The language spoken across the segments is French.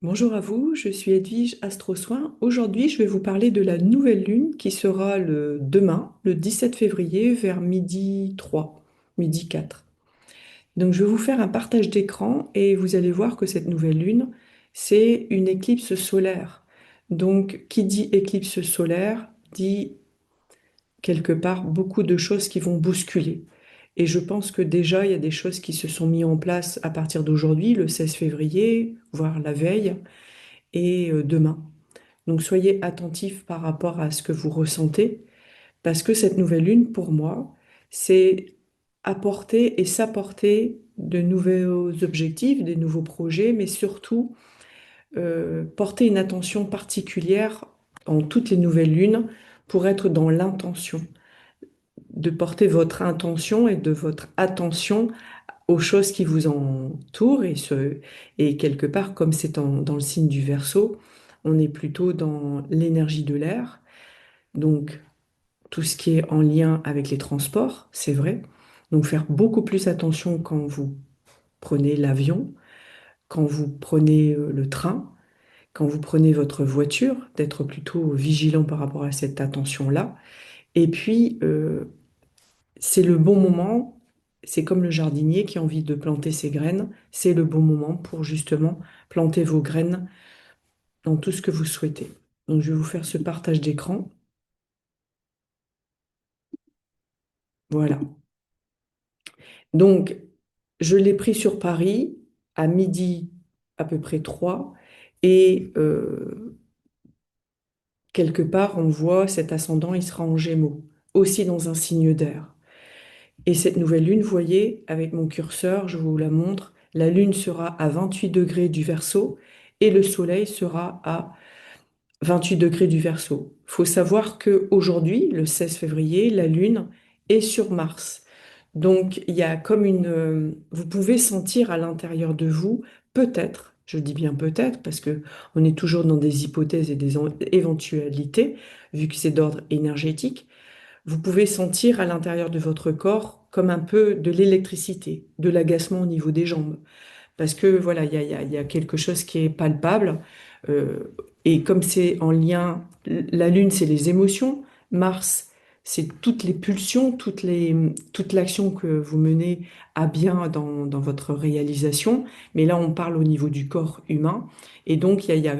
Bonjour à vous, je suis Edwige Astro Soin. Aujourd'hui, je vais vous parler de la nouvelle lune qui sera le demain, le 17 février, vers midi 3, midi 4. Donc, je vais vous faire un partage d'écran et vous allez voir que cette nouvelle lune, c'est une éclipse solaire. Donc, qui dit éclipse solaire dit quelque part beaucoup de choses qui vont bousculer. Et je pense que déjà, il y a des choses qui se sont mises en place à partir d'aujourd'hui, le 16 février, voire la veille, et demain. Donc soyez attentifs par rapport à ce que vous ressentez, parce que cette nouvelle lune, pour moi, c'est apporter et s'apporter de nouveaux objectifs, des nouveaux projets, mais surtout porter une attention particulière en toutes les nouvelles lunes pour être dans l'intention, de porter votre intention et de votre attention aux choses qui vous entourent et quelque part, comme c'est dans le signe du Verseau, on est plutôt dans l'énergie de l'air, donc tout ce qui est en lien avec les transports, c'est vrai. Donc faire beaucoup plus attention quand vous prenez l'avion, quand vous prenez le train, quand vous prenez votre voiture, d'être plutôt vigilant par rapport à cette attention-là. Et puis, c'est le bon moment, c'est comme le jardinier qui a envie de planter ses graines, c'est le bon moment pour justement planter vos graines dans tout ce que vous souhaitez. Donc je vais vous faire ce partage d'écran. Voilà. Donc je l'ai pris sur Paris à midi à peu près 3 et quelque part on voit cet ascendant, il sera en Gémeaux, aussi dans un signe d'air. Et cette nouvelle lune, vous voyez, avec mon curseur, je vous la montre, la lune sera à 28 degrés du Verseau et le soleil sera à 28 degrés du Verseau. Il faut savoir qu'aujourd'hui, le 16 février, la lune est sur Mars. Donc, il y a comme vous pouvez sentir à l'intérieur de vous, peut-être, je dis bien peut-être, parce que on est toujours dans des hypothèses et des éventualités, vu que c'est d'ordre énergétique, vous pouvez sentir à l'intérieur de votre corps comme un peu de l'électricité, de l'agacement au niveau des jambes. Parce que voilà, il y a quelque chose qui est palpable. euh, et comme c'est en lien, la Lune, c'est les émotions. Mars, c'est toutes les pulsions, toute l'action que vous menez à bien dans votre réalisation. Mais là, on parle au niveau du corps humain. Et donc, il y a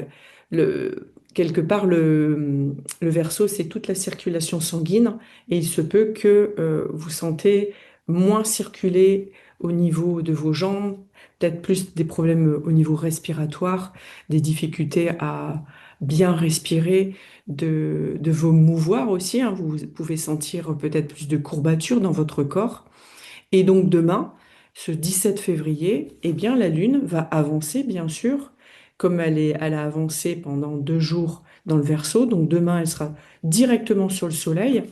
quelque part, le Verseau, c'est toute la circulation sanguine. Et il se peut que vous sentez moins circuler au niveau de vos jambes, peut-être plus des problèmes au niveau respiratoire, des difficultés à bien respirer, de vos mouvoirs aussi, hein. Vous pouvez sentir peut-être plus de courbatures dans votre corps. Et donc demain, ce 17 février, eh bien la Lune va avancer, bien sûr, comme elle a avancé pendant 2 jours dans le Verseau. Donc demain, elle sera directement sur le Soleil.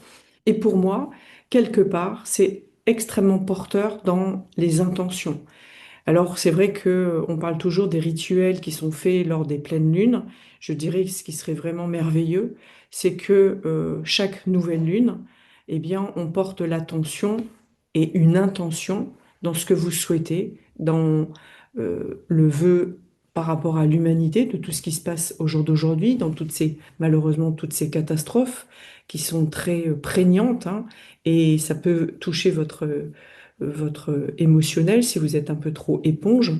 Et pour moi, quelque part, c'est extrêmement porteur dans les intentions. Alors, c'est vrai que on parle toujours des rituels qui sont faits lors des pleines lunes. Je dirais que ce qui serait vraiment merveilleux, c'est que chaque nouvelle lune, eh bien, on porte l'attention et une intention dans ce que vous souhaitez, dans le vœu par rapport à l'humanité, de tout ce qui se passe au jour d'aujourd'hui, dans malheureusement, toutes ces catastrophes qui sont très prégnantes, hein, et ça peut toucher votre émotionnel si vous êtes un peu trop éponge.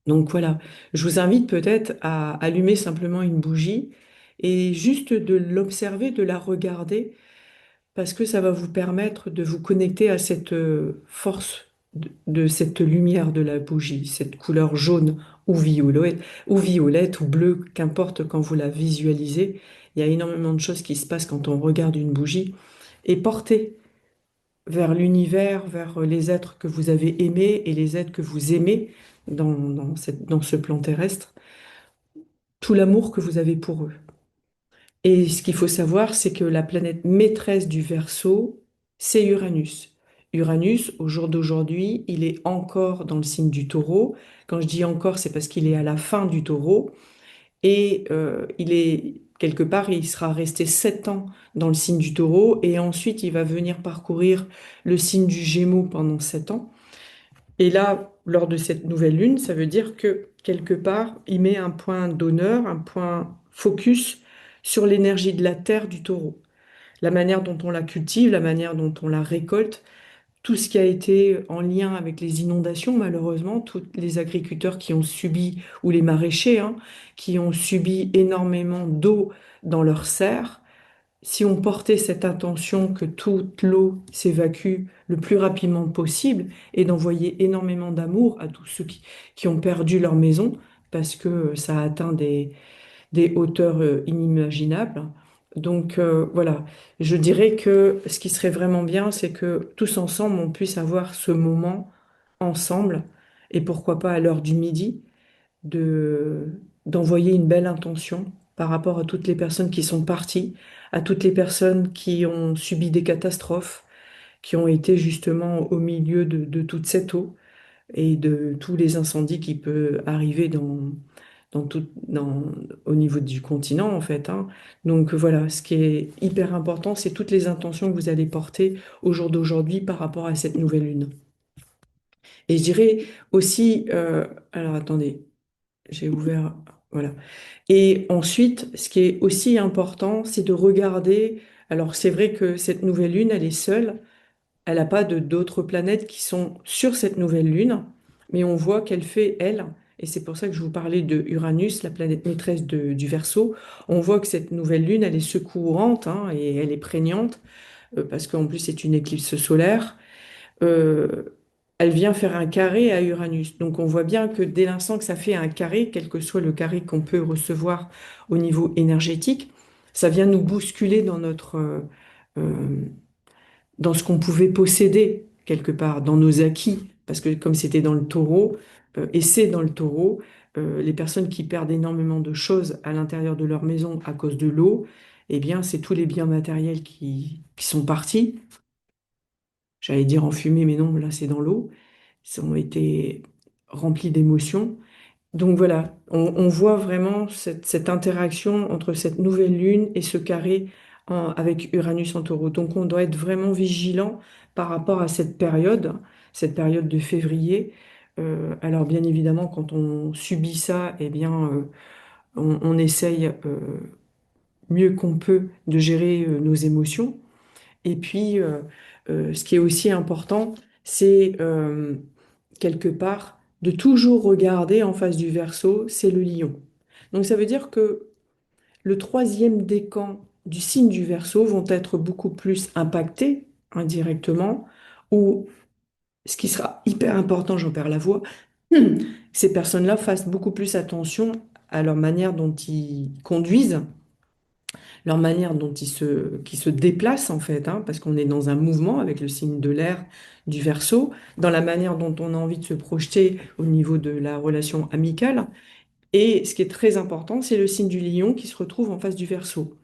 Donc voilà, je vous invite peut-être à allumer simplement une bougie et juste de l'observer, de la regarder, parce que ça va vous permettre de vous connecter à cette force de cette lumière de la bougie, cette couleur jaune ou violette ou bleue, qu'importe quand vous la visualisez. Il y a énormément de choses qui se passent quand on regarde une bougie. Et portez vers l'univers, vers les êtres que vous avez aimés et les êtres que vous aimez dans ce plan terrestre, tout l'amour que vous avez pour eux. Et ce qu'il faut savoir, c'est que la planète maîtresse du Verseau, c'est Uranus. Uranus, au jour d'aujourd'hui, il est encore dans le signe du Taureau. Quand je dis encore, c'est parce qu'il est à la fin du Taureau. Et il est quelque part, il sera resté 7 ans dans le signe du Taureau. Et ensuite, il va venir parcourir le signe du Gémeaux pendant 7 ans. Et là, lors de cette nouvelle lune, ça veut dire que quelque part, il met un point d'honneur, un point focus sur l'énergie de la terre du taureau. La manière dont on la cultive, la manière dont on la récolte, tout ce qui a été en lien avec les inondations, malheureusement, tous les agriculteurs qui ont subi, ou les maraîchers, hein, qui ont subi énormément d'eau dans leurs serres, si on portait cette intention que toute l'eau s'évacue le plus rapidement possible et d'envoyer énormément d'amour à tous ceux qui ont perdu leur maison, parce que ça a atteint des hauteurs inimaginables. Donc voilà, je dirais que ce qui serait vraiment bien, c'est que tous ensemble, on puisse avoir ce moment ensemble, et pourquoi pas à l'heure du midi, d'envoyer une belle intention par rapport à toutes les personnes qui sont parties, à toutes les personnes qui ont subi des catastrophes, qui ont été justement au milieu de toute cette eau et de tous les incendies qui peuvent arriver au niveau du continent, en fait, hein. Donc voilà, ce qui est hyper important, c'est toutes les intentions que vous allez porter au jour d'aujourd'hui par rapport à cette nouvelle lune. Et je dirais aussi, alors attendez, j'ai ouvert, voilà. Et ensuite, ce qui est aussi important, c'est de regarder, alors c'est vrai que cette nouvelle lune, elle est seule, elle n'a pas de d'autres planètes qui sont sur cette nouvelle lune, mais on voit qu'elle fait, elle, et c'est pour ça que je vous parlais de Uranus, la planète maîtresse du Verseau, on voit que cette nouvelle lune, elle est secourante, hein, et elle est prégnante, parce qu'en plus c'est une éclipse solaire. euh, Elle vient faire un carré à Uranus. Donc on voit bien que dès l'instant que ça fait un carré, quel que soit le carré qu'on peut recevoir au niveau énergétique, ça vient nous bousculer euh, dans ce qu'on pouvait posséder quelque part, dans nos acquis, parce que comme c'était dans le taureau, et c'est dans le taureau, les personnes qui perdent énormément de choses à l'intérieur de leur maison à cause de l'eau, eh bien, c'est tous les biens matériels qui sont partis. J'allais dire en fumée, mais non, là, c'est dans l'eau. Ils ont été remplis d'émotions. Donc voilà, on voit vraiment cette interaction entre cette nouvelle lune et ce carré avec Uranus en taureau. Donc on doit être vraiment vigilant par rapport à cette période de février. Alors bien évidemment, quand on subit ça, eh bien, on essaye mieux qu'on peut de gérer nos émotions. Et puis, ce qui est aussi important, c'est quelque part de toujours regarder en face du Verseau, c'est le lion. Donc ça veut dire que le troisième décan du signe du Verseau vont être beaucoup plus impactés indirectement, ou ce qui sera hyper important, j'en perds la voix, ces personnes-là fassent beaucoup plus attention à leur manière dont ils conduisent, leur manière dont qui se déplacent en fait, hein, parce qu'on est dans un mouvement avec le signe de l'air du Verseau, dans la manière dont on a envie de se projeter au niveau de la relation amicale. Et ce qui est très important, c'est le signe du Lion qui se retrouve en face du Verseau.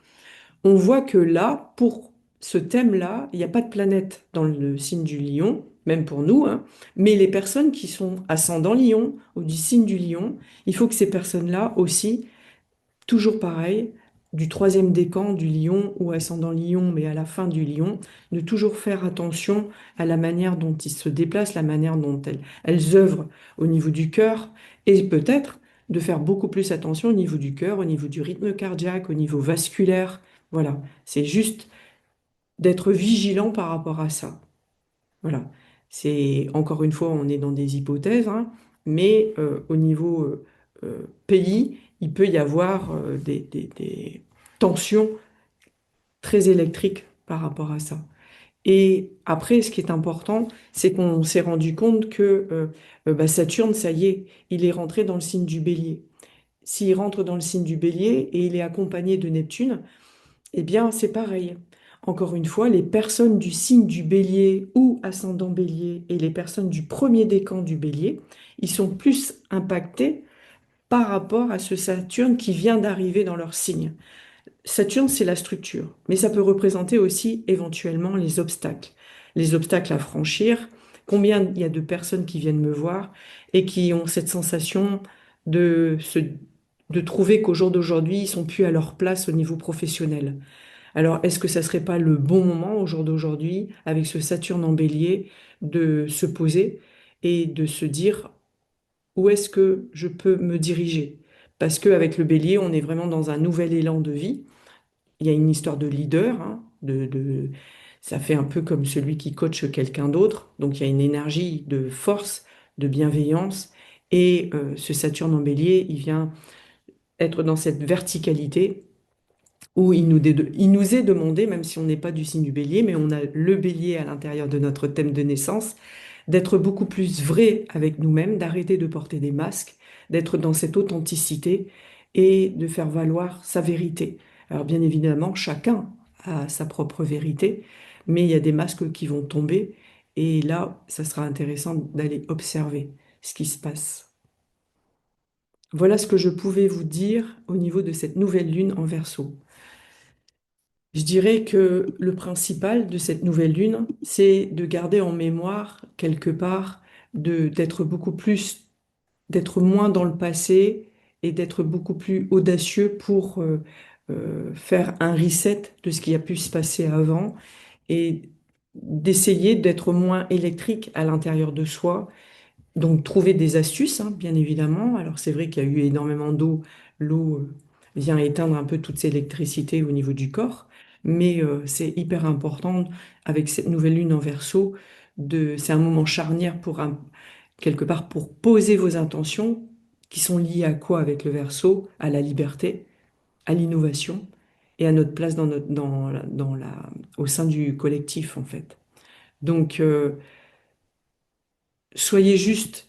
On voit que là, pour ce thème-là, il n'y a pas de planète dans le signe du Lion, même pour nous, hein, mais les personnes qui sont ascendant Lion ou du signe du Lion, il faut que ces personnes-là aussi toujours pareil, du troisième décan du lion ou ascendant lion, mais à la fin du lion, de toujours faire attention à la manière dont ils se déplacent, la manière dont elles œuvrent au niveau du cœur, et peut-être de faire beaucoup plus attention au niveau du cœur, au niveau du rythme cardiaque, au niveau vasculaire. Voilà, c'est juste d'être vigilant par rapport à ça. Voilà. C'est encore une fois, on est dans des hypothèses, hein, mais au niveau pays, il peut y avoir des tensions très électriques par rapport à ça. Et après, ce qui est important, c'est qu'on s'est rendu compte que bah, Saturne, ça y est, il est rentré dans le signe du Bélier. S'il rentre dans le signe du Bélier et il est accompagné de Neptune, eh bien, c'est pareil. Encore une fois, les personnes du signe du Bélier ou ascendant Bélier et les personnes du premier décan du Bélier, ils sont plus impactés par rapport à ce Saturne qui vient d'arriver dans leur signe. Saturne, c'est la structure, mais ça peut représenter aussi éventuellement les obstacles. Les obstacles à franchir. Combien il y a de personnes qui viennent me voir et qui ont cette sensation de de trouver qu'au jour d'aujourd'hui, ils sont plus à leur place au niveau professionnel. Alors, est-ce que ça serait pas le bon moment au jour d'aujourd'hui, avec ce Saturne en Bélier, de se poser et de se dire, où est-ce que je peux me diriger? Parce qu'avec le bélier, on est vraiment dans un nouvel élan de vie. Il y a une histoire de leader, hein, ça fait un peu comme celui qui coach quelqu'un d'autre. Donc il y a une énergie de force, de bienveillance. Et ce Saturne en bélier, il vient être dans cette verticalité où il nous est demandé, même si on n'est pas du signe du bélier, mais on a le bélier à l'intérieur de notre thème de naissance, d'être beaucoup plus vrai avec nous-mêmes, d'arrêter de porter des masques, d'être dans cette authenticité et de faire valoir sa vérité. Alors bien évidemment, chacun a sa propre vérité, mais il y a des masques qui vont tomber et là, ça sera intéressant d'aller observer ce qui se passe. Voilà ce que je pouvais vous dire au niveau de cette nouvelle lune en Verseau. Je dirais que le principal de cette nouvelle lune, c'est de garder en mémoire quelque part d'être beaucoup plus, d'être moins dans le passé et d'être beaucoup plus audacieux pour faire un reset de ce qui a pu se passer avant et d'essayer d'être moins électrique à l'intérieur de soi, donc, trouver des astuces, hein, bien évidemment. Alors, c'est vrai qu'il y a eu énormément d'eau. L'eau vient éteindre un peu toute cette électricité au niveau du corps. Mais c'est hyper important avec cette nouvelle lune en Verseau. C'est un moment charnière quelque part pour poser vos intentions qui sont liées à quoi avec le Verseau? À la liberté, à l'innovation et à notre place au sein du collectif, en fait. Donc, soyez juste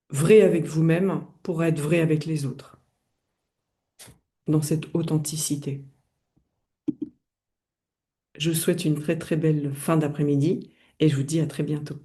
vrai avec vous-même pour être vrai avec les autres, dans cette authenticité. Je vous souhaite une très très belle fin d'après-midi et je vous dis à très bientôt.